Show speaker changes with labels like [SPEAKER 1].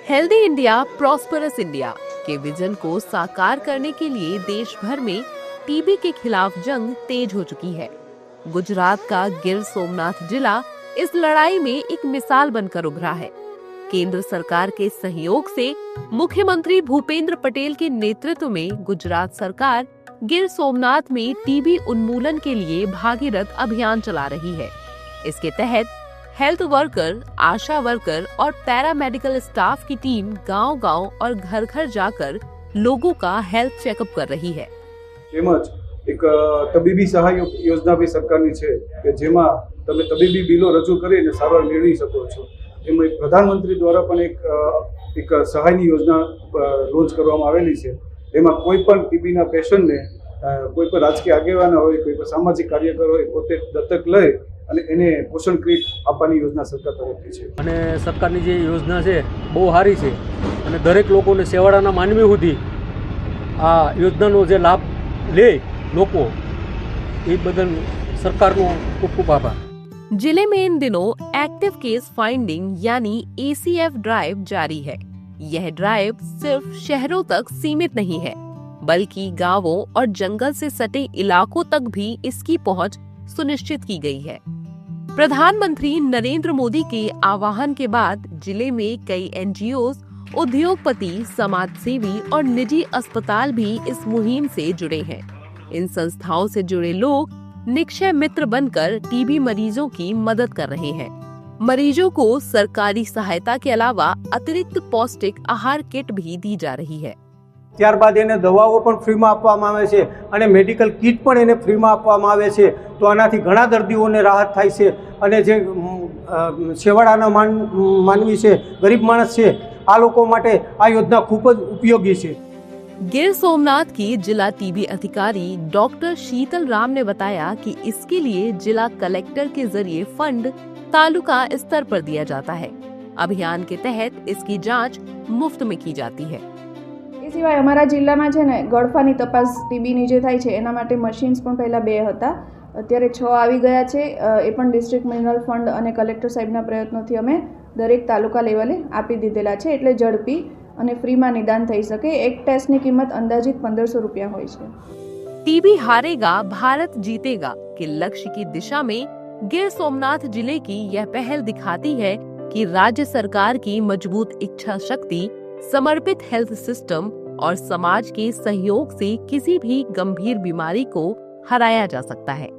[SPEAKER 1] Healthy India prosperous India के vision को साकार करने के लिए देश भर में टीबी के खिलाफ जंग तेज हो चुकी है। गुजरात का गिर सोमनाथ जिला इस लड़ाई में एक मिसाल बनकर उभरा है। केंद्र सरकार के सहयोग से मुख्यमंत्री भूपेंद्र पटेल के नेतृत्व में गुजरात सरकार गिर सोमनाथ में टीबी उन्मूलन के लिए भागीरथ अभियान चला रही है। इसके तहत हेल्थ वर्कर, आशा वर्कर और पैरामेडिकल स्टाफ की टीम गांव-गांव और घर-घर जाकर लोगों का हेल्थ चेकअप कर रही है।
[SPEAKER 2] તેમજ એક તબીબી સહાય યોજના બી સરકારની છે કે જેમાં તમે તબીબી બિલો રજૂ કરીને સારવાર મેળવી શકો છો। એમાં પ્રધાનમંત્રી દ્વારા પણ એક સહાયની યોજના લોન્ચ કરવામાં આવેલી છે। એમાં કોઈ પણ ટીબીના પેશન્ટને કોઈ પણ રાજકીય આગેવાન હોય, કોઈ પણ સામાજિક કાર્યકર હોય, પોતે દત્તક લઈ અને એને પોષણ કીટ આપવાની યોજના સરકાર તરફથી છે।
[SPEAKER 3] અને સરકારની જે યોજના છે બહુ સારી છે અને દરેક લોકોને સેવાડાના માનવી સુધી આ યોજનાનો જે લાભ લે લોકો એ બદલ સરકારનો ખૂબ ખૂબ આભાર।
[SPEAKER 1] जिले में इन दिनों एक्टिव केस फाइंडिंग यानी ACF ड्राइव जारी है। यह ड्राइव सिर्फ शहरों तक सीमित नहीं है, बल्कि गांवों और जंगल से सटे इलाकों तक भी इसकी पहुंच सुनिश्चित की गई है। प्रधानमंत्री नरेंद्र मोदी के आह्वान के बाद जिले में कई NGOs, उद्योगपति, समाजसेवी और निजी अस्पताल भी इस मुहिम से जुड़े हैं। इन संस्थाओं से जुड़े लोग निक्षय मित्र बनकर टीबी मरीजों की मदद कर रहे हैं। मरीजों को सरकारी सहायता के अलावा अतिरिक्त पौष्टिक आहार किट भी दी जा रही है।
[SPEAKER 4] ત્યારબાદ એને દવાઓ પણ ફ્રીમાં આપવામાં આવે છે અને મેડિકલ કિટ પણ એને ફ્રીમાં આપવામાં આવે છે। તો આનાથી ઘણા દર્દીઓને રાહત થાય છે અને જે છેવાડાના માનવી છે, ગરીબ માણસ છે, આ લોકો માટે આ યોજના ખૂબ જ ઉપયોગી છે।
[SPEAKER 1] गिर सोमनाथ की जिला टीबी अधिकारी डॉक्टर शीतल राम ने बताया कि इसके लिए जिला कलेक्टर के जरिए फंड तालुका स्तर पर दिया जाता है। अभियान के तहत इसकी जांच मुफ्त में की जाती है।
[SPEAKER 5] એ સિવાય અમારા જિલ્લામાં છે ને ગળફાની તપાસ ટીબીની જે થાય છે એના માટે મશીન્સ પણ પહેલાં 2 હતા, અત્યારે 6 આવી ગયા છે। એ પણ ડિસ્ટ્રિક્ટ મિનરલ ફંડ અને કલેક્ટર સાહેબના પ્રયત્નોથી અમે દરેક તાલુકા લેવલે આપી દીધેલા છે, એટલે ઝડપી અને ફ્રીમાં નિદાન થઈ શકે। એક ટેસ્ટની કિંમત અંદાજિત 1500 રૂપિયા હોય છે।
[SPEAKER 1] टीबी हारेगा भारत जीतेगा के लक्ष्य की दिशा में गिर सोमनाथ जिले की यह पहल दिखाती है कि राज्य सरकार की मजबूत इच्छा शक्ति, समर्पित हेल्थ सिस्टम और समाज के सहयोग से किसी भी गंभीर बीमारी को हराया जा सकता है।